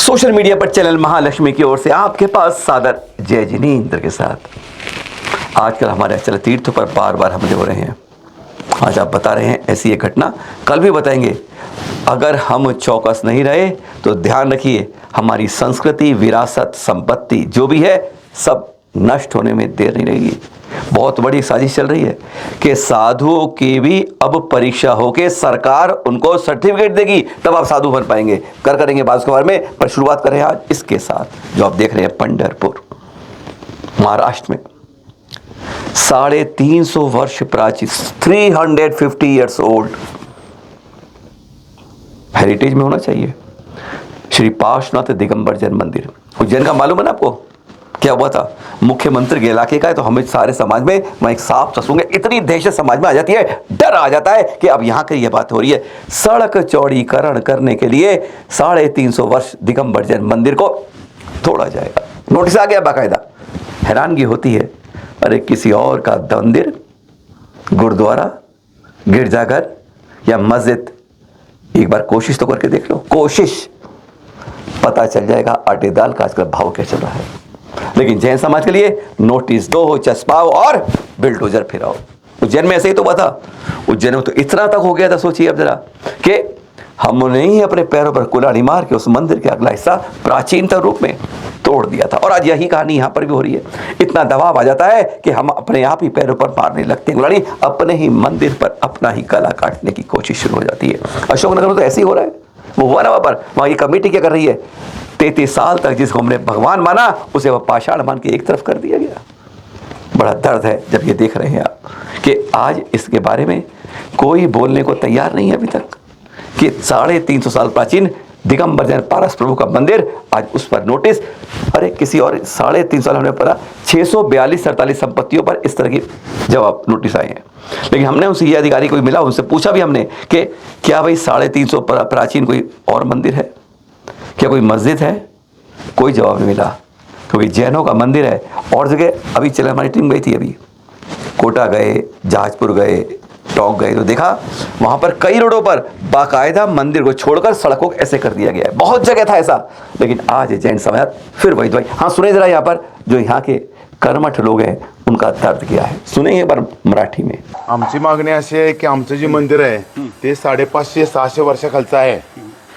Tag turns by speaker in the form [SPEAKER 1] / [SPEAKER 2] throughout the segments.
[SPEAKER 1] Social media पर channel Mahalakshmi की ओर से आपके पास सादर जय जिनेंद्र के साथ। आजकल हमारे अचल तीर्थों पर बार बार हमले हो रहे हैं। आज आप बता रहे हैं ऐसी एक घटना, कल भी बताएंगे। अगर हम चौकस नहीं रहे तो ध्यान रखिए, हमारी संस्कृति, विरासत, संपत्ति जो भी है सब नष्ट होने में देर नहीं लगेगी। बहुत बड़ी साजिश चल रही है कि साधुओं की भी अब परीक्षा होके सरकार उनको सर्टिफिकेट देगी, तब आप साधु बन पाएंगे। करेंगे बात के बारे में, पर शुरुआत करें आज इसके साथ जो आप देख रहे हैं पंढरपुर महाराष्ट्र में 350 वर्ष प्राचीन 350 ईयर्स ओल्ड हेरिटेज में होना चाहिए श्री पार्श्वनाथ दिगंबर जैन मंदिर। उज्जैन का मालूम है ना आपको क्या हुआ था? मुख्यमंत्री के इलाके का है तो हमें सारे समाज में वहां एक सांप चसूंगे, इतनी दहशत समाज में आ जाती है, डर आ जाता है कि अब यहां की यह बात हो रही है। सड़क चौड़ीकरण करने के लिए 350 वर्ष दिगंबर जैन मंदिर को तोड़ा जाएगा। नोटिस आ गया बाकायदा। हैरानगी होती है, अरे किसी और का मंदिर, गुरुद्वारा, गिरजाघर या मस्जिद, एक बार कोशिश तो करके देख लो। कोशिश, पता चल जाएगा आटे दाल का आजकल भाव क्या चल रहा है। लेकिन जैन समाज के लिए नोटिस दो, चस्पाओ और बिल्डोजर फिराओ। उज्जैन में ऐसे ही तो हुआ था। उज्जैन में तो इतना तक हो गया था, सोचिए अब जरा, कि हमने ही अपने पैरों पर कुल्हाड़ी मार के उस मंदिर के अगला हिस्सा प्राचीनतम रूप में तोड़ दिया था। और आज यही कहानी यहाँ पर भी हो रही है। इतना दबाव आ जाता है कि हम अपने आप ही पैरों पर मारने लगते हैं कुल्हाड़ी, अपने ही मंदिर पर अपना ही गला काटने की कोशिश शुरू हो जाती है। अशोकनगर में तो ऐसे ही हो रहा है। वो हुआ ना वहाँ पर, वहाँ की कमेटी क्या कर रही है? 33 साल तक जिसको हमने भगवान माना उसे वह पाषाण मान के एक तरफ कर दिया गया। बड़ा दर्द है जब ये देख रहे हैं आप कि आज इसके बारे में कोई बोलने को तैयार नहीं है अभी तक कि 350 साल प्राचीन दिगंबर जैन पारस प्रभु का मंदिर, आज उस पर नोटिस। अरे किसी और 350 साल होने पर 642-47 संपत्तियों पर इस तरह की जवाब नोटिस आए हैं। लेकिन हमने उनसे, ये अधिकारी कोई मिला, उनसे पूछा भी हमने कि क्या भाई 350 प्राचीन कोई और मंदिर है, क्या कोई मस्जिद है? कोई जवाब नहीं मिला, क्योंकि जैनों का मंदिर है। और जगह अभी चले, हमारी टीम गई थी, अभी कोटा गए, जहाजपुर गए, टोंक गए, तो देखा वहां पर कई रोडों पर बाकायदा मंदिर को छोड़कर सड़कों को ऐसे कर दिया गया है। बहुत जगह था ऐसा। लेकिन आज जैन समाज फिर वही दवाई। हाँ सुने जरा, यहाँ पर जो यहाँ के कर्मठ लोग हैं उनका दर्द क्या है, सुने एक बार मराठी में।
[SPEAKER 2] आमची मागणी अशी आहे की आमचं जे मंदिर आहे ते 550-600 वर्षाखालचं आहे।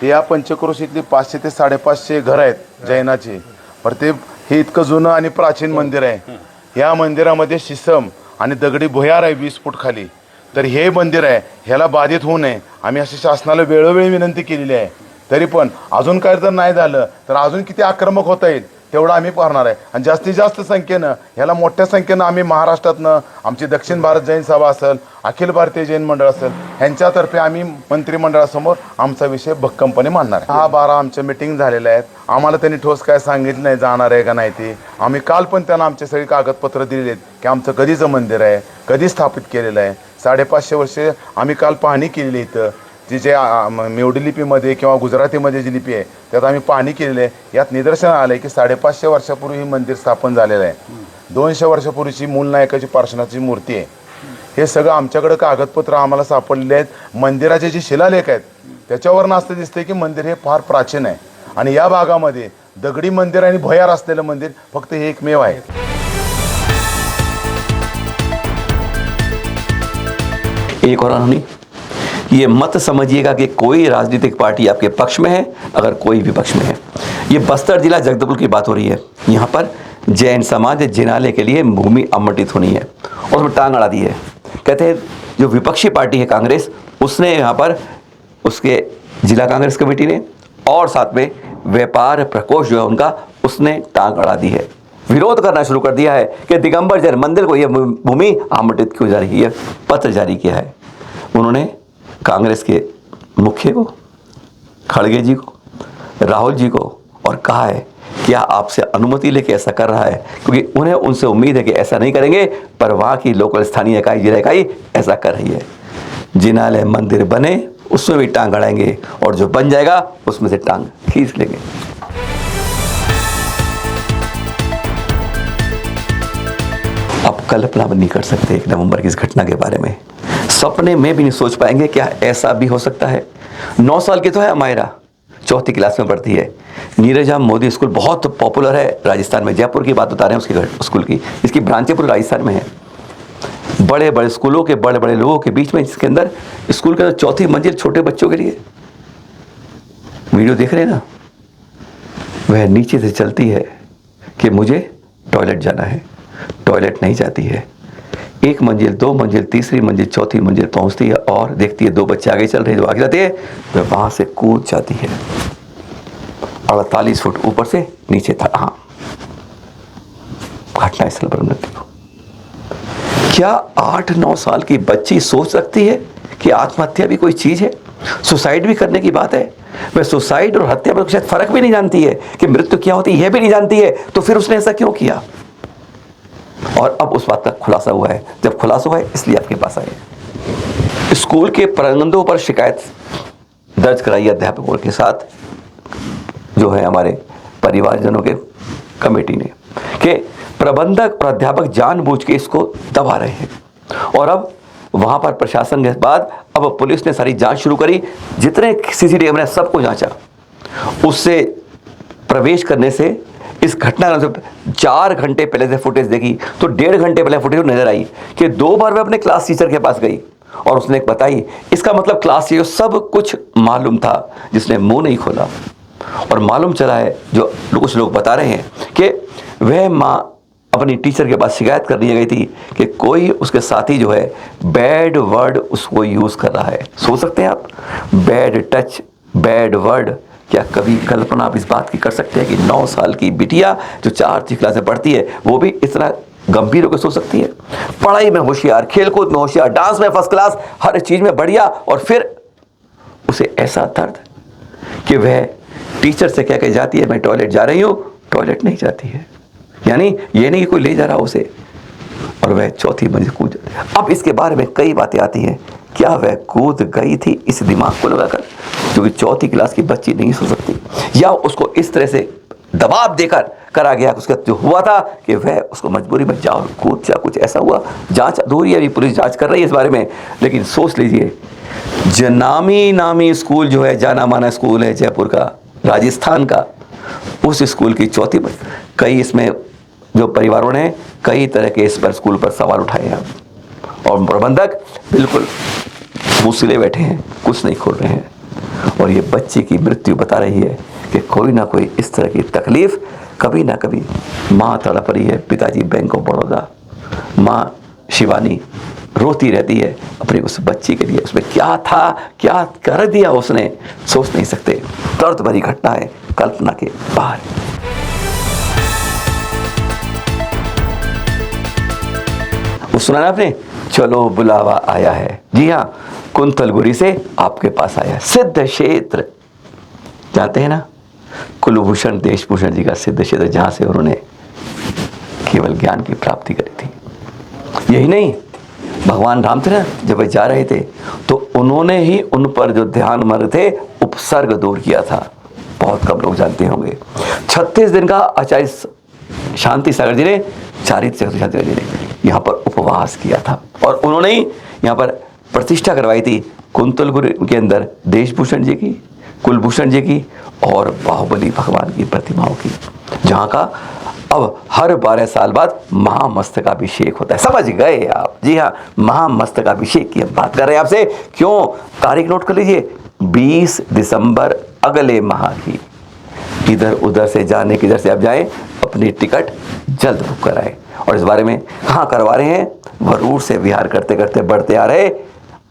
[SPEAKER 2] ते या पंचक्रोशीतली 500 ते 550 घर आहेत जैनाची, पर ते हे इतकं जुनं आणि प्राचीन मंदिर आहे। या मंदिरामध्ये शिसम आणि दगडी भुयार आहे 20 फूट खाली। तर हे मंदिर आहे, ह्याला बाधित होऊ नये आम्ही अशी शासनाला वेळोवेळी विनंती केलेली आहे। तरी पण अजून काय जर नाही झालं तर अजून किती आक्रमक होता येईल तेवढं आम्ही करणार आहे। आणि जास्तीत जास्त संख्येनं, ह्याला मोठ्या संख्येनं आम्ही महाराष्ट्रातनं, आमची दक्षिण भारत जैन सभा असेल, अखिल भारतीय जैन मंडळ असेल, ह्यांच्यातर्फे आम्ही मंत्रिमंडळासमोर आमचा विषय भक्कमपणे मांडणार आहे। 6-12 आमच्या मीटिंग झालेल्या आहेत। आम्हाला त्यांनी ठोस काय सांगितलं नाही जाणार आहे का नाही ते। आम्ही काल पण त्यांना आमचे सगळे कागदपत्र दिलेले आहेत की आमचं कधीचं मंदिर आहे, कधी स्थापित केलेलं आहे। 550 वर्षे आम्ही काल पाहणी केलेली इथं, जी जे मेवडी लिपीमध्ये किंवा गुजरातीमध्ये जी लिपी आहे त्यात आम्ही पाहणी केलेली आहे। यात निदर्शन आलं आहे की 550 वर्षापूर्वी ही मंदिर स्थापन झालेलं आहे। 200 वर्षापूर्वीची मूल नायकाची पार्श्वनाथची मूर्ती आहे। हे सगळं आमच्याकडे कागदपत्र आम्हाला सापडलेले आहेत। मंदिराचे जे शिलालेख आहेत त्याच्यावरून असं दिसतंय की मंदिर हे फार प्राचीन आहे आणि या भागामध्ये दगडी मंदिर आणि भुयार असलेलं मंदिर फक्त हे एकमेव आहे।
[SPEAKER 1] एक और नहीं, ये मत समझिएगा कि कोई राजनीतिक पार्टी आपके पक्ष में है, अगर कोई विपक्ष में है। ये बस्तर जिला जगदलपुर की बात हो रही है। यहाँ पर जैन समाज जिनालय के लिए भूमि आवंटित होनी है और उसमें टांग अड़ा दी है। कहते हैं जो विपक्षी पार्टी है कांग्रेस, उसने यहाँ पर उसके जिला कांग्रेस कमेटी ने और साथ में व्यापार प्रकोष्ठ जो है उनका, उसने टांग अड़ा दी है, विरोध करना शुरू कर दिया है कि दिगंबर जैन मंदिर को यह भूमि आवंटित क्यों जा रही है। पत्र जारी किया है उन्होंने कांग्रेस के मुखिया को, खड़गे जी को, राहुल जी को, और कहा है क्या आपसे अनुमति लेके ऐसा कर रहा है, क्योंकि उन्हें उनसे उम्मीद है कि ऐसा नहीं करेंगे, पर वहाँ की लोकल स्थानीय इकाई, जिला इकाई ऐसा कर रही है। जिनालय मंदिर बने उसमें भी टांग अड़ाएंगे और जो बन जाएगा उसमें से टांग खींच लेंगे। आप कल्पना भी नहीं कर सकते 1 नवंबर की इस घटना के बारे में, सपने में भी नहीं सोच पाएंगे क्या ऐसा भी हो सकता है। 9 साल की तो है अमायरा, 4th क्लास में पढ़ती है। नीरजा मोदी स्कूल बहुत पॉपुलर है राजस्थान में। जयपुर की बात बता रहे हैं उसकी स्कूल की। इसकी ब्रांचें पूरे राजस्थान में है। बड़े बड़े स्कूलों के बड़े बड़े लोगों के बीच में, जिसके अंदर स्कूल के अंदर चौथी मंजिल छोटे बच्चों के लिए। वीडियो देख रहे हैं ना, वह नीचे से चलती है कि मुझे टॉयलेट जाना है, टॉयलेट नहीं जाती है। एक मंजिल, दो मंजिल, तीसरी मंजिल, चौथी मंजिल पहुंचती है और देखती है दो बच्चे आगे चल रहे हैं, जो आगे जाते हैं वह वहां से कूद जाती है 48 फुट ऊपर से नीचे था। हाँ, घटनास्थल पर मृत्यु। क्या 8-9 साल की बच्ची सोच सकती है कि आत्महत्या भी कोई चीज है? सुसाइड भी करने की बात है। वह सुसाइड और हत्या पर शायद फर्क भी नहीं जानती है कि मृत्यु क्या होती है, यह भी नहीं जानती है, तो फिर उसने ऐसा क्यों किया? और अब उस बात का खुलासा हुआ है। जब खुलासा हुआ है इसलिए आपके पास आए। स्कूल के प्रबंधकों पर शिकायत दर्ज कराई अध्यापकों के साथ, जो है हमारे परिवारजनों के कमेटी ने, कि प्रबंधक और अध्यापक जानबूझ के इसको दबा रहे हैं। और अब वहां पर प्रशासन के बाद अब पुलिस ने सारी जांच शुरू करी। जितने सीसीटीवी ने सबको जांचा। उससे प्रवेश करने से इस घटना से 4 घंटे पहले से फुटेज देखी तो 1.5 घंटे पहले फुटेज नजर आई कि 2 बार वह अपने क्लास टीचर के पास गई और उसने बताई। इसका मतलब क्लास टीचर सब कुछ मालूम था, जिसने मुंह नहीं खोला। और मालूम चला है, जो कुछ लोग बता रहे हैं, कि वह माँ अपनी टीचर के पास शिकायत करने गई थी कि कोई उसके साथी जो है बैड वर्ड उसको यूज कर रहा है। सोच सकते हैं आप, बैड टच, बैड वर्ड। क्या कभी कल्पना आप इस बात की कर सकते हैं कि 9 साल की बिटिया जो 4वीं क्लास में पढ़ती है वो भी इतना गंभीर होकर सोच सकती है? पढ़ाई में होशियार, खेलकूद में होशियार, डांस में फर्स्ट क्लास, हर चीज में बढ़िया, और फिर उसे ऐसा दर्द कि वह टीचर से कह के जाती है मैं टॉयलेट जा रही हूं, टॉयलेट नहीं जाती है। यानी ये नहीं कि कोई ले जा रहा उसे, और वह 4थी मंजिल कूद जाती है। अब इसके बारे में कई बातें आती हैं। क्या वह कूद गई थी इस दिमाग को लगाकर, क्योंकि 4वीं क्लास की बच्ची नहीं सो सकती, या उसको इस तरह से दबाव देकर करा गया? उसका जो हुआ था कि वह उसको मजबूरी में जाओ कूद जा, कुछ ऐसा हुआ। जांच अधूरी है, अभी पुलिस जांच कर रही है इस बारे में। लेकिन सोच लीजिए, नामी स्कूल जो है, जाना माना स्कूल है जयपुर का, राजस्थान का, उस स्कूल की 4थी मंजिल। कई इसमें जो परिवारों ने कई तरह के इस पर स्कूल पर सवाल उठाए हैं, और प्रबंधक बिल्कुल मुँह बैठे हैं, कुछ नहीं खोल रहे हैं। और ये बच्ची की मृत्यु बता रही है कि कोई ना कोई इस तरह की तकलीफ कभी ना कभी। माँ तड़प रही है, पिताजी बैंक ऑफ बड़ौदा, माँ शिवानी रोती रहती है अपनी उस बच्ची के लिए। उसमें क्या था, क्या कर दिया उसने, सोच नहीं सकते। दर्द भरी घटना है, कल्पना के बाहर। वो सुना ना आपने, चलो बुलावा आया है। जी हाँ, कुंतलगुरी से आपके पास आया। सिद्ध क्षेत्र जानते हैं ना, कुलभूषण देशभूषण जी का सिद्ध क्षेत्र, जहां से उन्होंने केवल ज्ञान की प्राप्ति करी थी। यही नहीं, भगवान राम थे ना, जब वे जा रहे थे तो उन्होंने ही उन पर जो ध्यान मग्न थे उपसर्ग दूर किया था। बहुत कम लोग जानते होंगे। 36 दिन का आचार्य शांति सागर जी ने, चारित्र शांति सागर जी ने यहाँ पर उपवास किया था, और उन्होंने ही यहाँ पर प्रतिष्ठा करवाई थी कुंतलगुरी के अंदर देशभूषण जी की, कुलभूषण जी की और बाहुबली भगवान की प्रतिमाओं की, जहाँ का अब हर 12 साल बाद महामस्तकाभिषेक होता है। समझ गए आप? जी हाँ, महामस्तकाभिषेक की हम बात कर रहे हैं आपसे। क्यों? तारीख नोट कर लीजिए, 20 दिसंबर अगले माह की। इधर उधर से जाने की, इधर से आप जाएं, अपनी टिकट जल्द बुक कराएं। और इस बारे में कहाँ करवा रहे हैं? वरूर से विहार करते करते बढ़ते आ रहे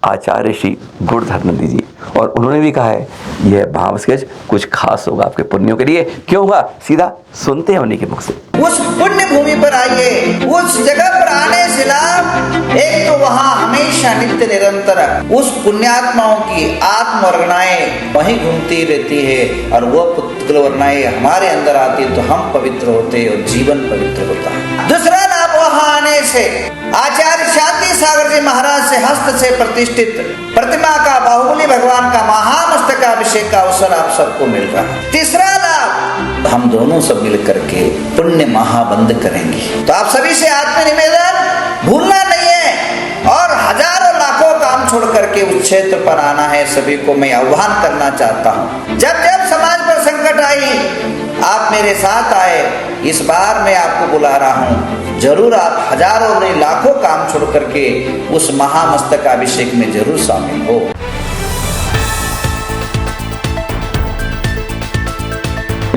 [SPEAKER 1] आचार्य श्री गुरुधर नंदी जी, और उन्होंने भी कहा है यह भाव स्केच कुछ खास होगा आपके पुण्यों के लिए। क्यों होगा? सीधा सुनते हैं उन्हीं के मुख से।
[SPEAKER 3] उस पुण्य भूमि पर आइए। उस जगह पर आने से लाभ, एक तो वहाँ हमेशा नित्य निरंतर उस पुण्यात्माओं की आत्मवर्गनाएं वहीं घूमती रहती है, और वो पुत्र वर्णाएं हमारे अंदर आती है तो हम पवित्र होते हैं और जीवन पवित्र होता है। दूसरा लाभ, वहाँ आने से आचार्य शांति सागर जी महाराज से हस्त से प्रतिष्ठित प्रतिमा का, बाहुबली भगवान का महामस्तकाभिषेक का अवसर आप सबको मिल रहा है। तीसरा लाभ, हम दोनों सब मिल करके पुण्य महाबंद करेंगे। तो आप सभी से आत्म निवेदन भूलना नहीं है, और हजारों लाखों काम छोड़ करके उस क्षेत्र पर आना है। सभी को मैं आह्वान करना चाहता हूँ। जब जब समाज पर संकट आई, मेरे साथ आए, इस बार मैं आपको बुला रहा हूँ, जरूर आप हजारों नहीं लाखों काम छोड़ करके उस महामस्तकाभिषेक में जरूर शामिल हो।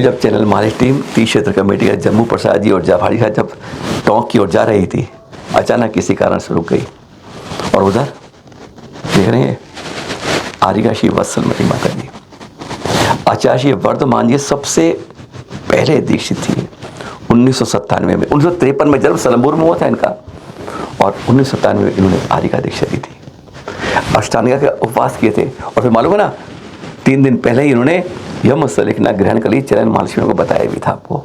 [SPEAKER 1] जब चैनल मालिक टीम 30 क्षेत्र कमेटी का जम्मू प्रसाद जी और जाफारी का जब टोंक की ओर जा रही थी, अचानक किसी कारण से रुक गई और उधर देख रहे हैं आरिका श्री वत्सलमती माता जी। आचार्य श्री वर्धमान जी सबसे पहले दीक्षित थी 1997 में। 1953 में जन्म सलमपुर में हुआ था इनका और 1997 में इन्होंने आरिका दीक्षा दी थी। अष्टांगिका का उपवास किए थे और फिर मालूम है ना 3 दिन पहले ही इन्होंने यम सलेखना ग्रहण कर ली। चरण महालक्ष्मी को बताया भी था आपको।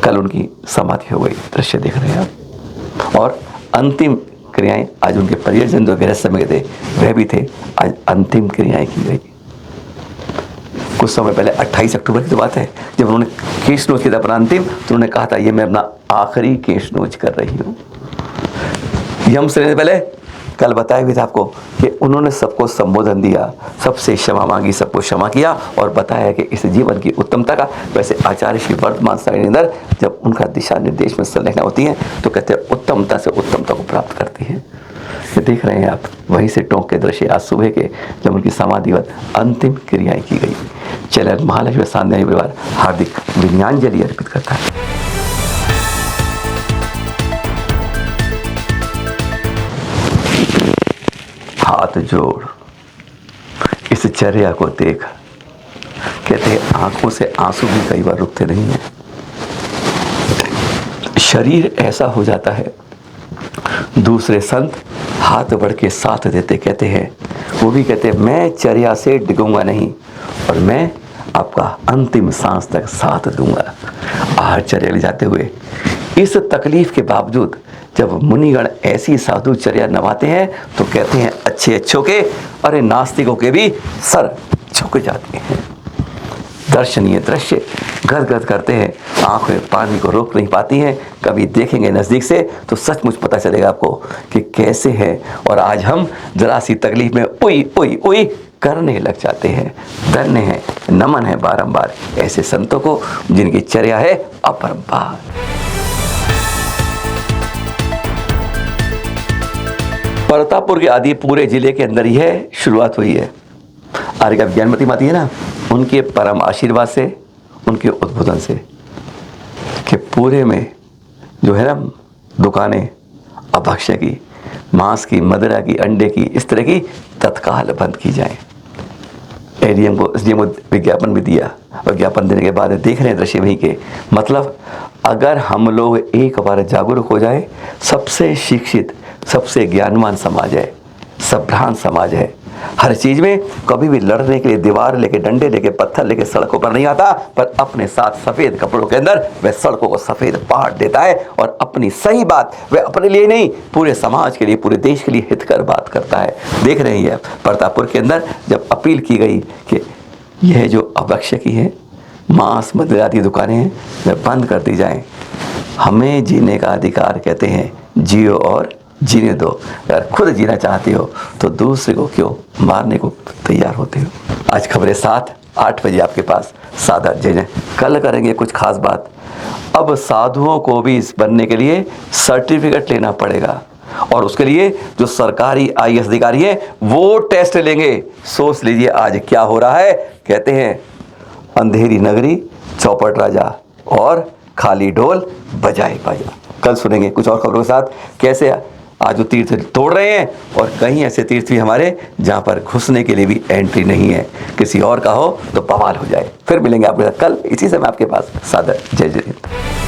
[SPEAKER 1] कल उनकी समाधि हो गई, दृश्य देख रहे हैं आप। और अंतिम क्रियाएं आज उनके परिजन जो गृहस्थ में थे वह भी थे, आज अंतिम क्रियाएं की गई। कुछ समय पहले 28 अक्टूबर की तो बात है, जब उन्होंने केश नोच किया था अपना अंतिम, तो उन्होंने कहा था ये मैं अपना आखिरी केश नोच कर रही हूँ। यम से पहले कल बताया भी था आपको कि उन्होंने सबको संबोधन दिया, सबसे क्षमा मांगी, सबको क्षमा किया और बताया कि इस जीवन की उत्तमता का। वैसे आचार्य श्री वर्धमान सागर के अंदर जब उनका दिशा निर्देश में संलेखना होती है तो कहते हैं उत्तमता से उत्तमता को प्राप्त करती है। ये देख रहे हैं आप, वहीं से टोंक के दृश्य आज सुबह के जब उनकी समाधिवत अंतिम क्रियाएं की गई। चैनल महालक्ष्मी सान्यायी परिवार हार्दिक विनयाञ्जलि अर्पित करता है। हाथ जोड़ इस चर्या को देख, कहते हैं आंखों से आंसू भी कई बार रुकते नहीं हैं। शरीर ऐसा हो जाता है, दूसरे संत हाथ बढ़ के साथ देते, कहते हैं वो भी कहते हैं मैं चर्या से डिगूंगा नहीं और मैं आपका अंतिम सांस तक साथ दूंगा। आहार चर्या ले जाते हुए इस तकलीफ के बावजूद जब मुनिगण ऐसी साधु चर्या नभाते हैं तो कहते हैं अच्छे अच्छों के, अरे नास्तिकों के भी सर झुक जाते हैं। दर्शनीय दृश्य गदगद करते हैं, आंखें पानी को रोक नहीं पाती हैं। कभी देखेंगे नज़दीक से तो सचमुच पता चलेगा आपको कि कैसे है। और आज हम जरा सी तकलीफ में उई उई उई करने लग जाते हैं। धन्य है, नमन है बारंबार ऐसे संतों को जिनकी चर्या है अपरंपार। परतापुर के आदि पूरे जिले के अंदर ही है शुरुआत हुई है। आरिका ज्ञानमती माती है ना, उनके परम आशीर्वाद से, उनके उद्बोधन से कि पूरे में जो है ना दुकानें अभक्ष्य की, मांस की, मदिरा की, अंडे की, इस तरह की तत्काल बंद की जाए। एडीएम को एसडीएम को विज्ञापन भी दिया और ज्ञापन देने के बाद देख रहे हैं दृश्य वहीं के। मतलब अगर हम लोग एक बार जागरूक हो जाए, सबसे शिक्षित, सबसे ज्ञानवान समाज है, सभ्रांत समाज है। हर चीज़ में कभी भी लड़ने के लिए दीवार लेके, डंडे लेके, पत्थर लेके सड़कों पर नहीं आता, पर अपने साथ सफ़ेद कपड़ों के अंदर वह सड़कों को सफ़ेद पाट देता है और अपनी सही बात वह अपने लिए नहीं, पूरे समाज के लिए, पूरे देश के लिए हितकर बात करता है। देख रहे हैं परतापुर के अंदर जब अपील की गई कि यह जो अभक्ष्य की है, मांस मदिरा आदि दुकानें हैं, वह बंद कर दी जाएँ। हमें जीने का अधिकार, कहते हैं जियो और जीने दो। अगर खुद जीना चाहते हो तो दूसरे को क्यों मारने को तैयार होते हो। आज खबरें 7-8 बजे आपके पास। सादा जय जय। कल करेंगे कुछ खास बात। अब साधुओं को भी इस बनने के लिए सर्टिफिकेट लेना पड़ेगा और उसके लिए जो सरकारी IAS अधिकारी है वो टेस्ट लेंगे। सोच लीजिए आज क्या हो रहा है। कहते हैं अंधेरी नगरी, चौपट राजा और खाली ढोल बजाए बाजा। कल सुनेंगे कुछ और खबरों के साथ कैसे आज वो तीर्थ तोड़ रहे हैं और कहीं ऐसे तीर्थ भी हमारे जहाँ पर घुसने के लिए भी एंट्री नहीं है। किसी और का हो तो बवाल हो जाए। फिर मिलेंगे आपके साथ कल इसी समय आपके पास। सादर जय जय हिंद।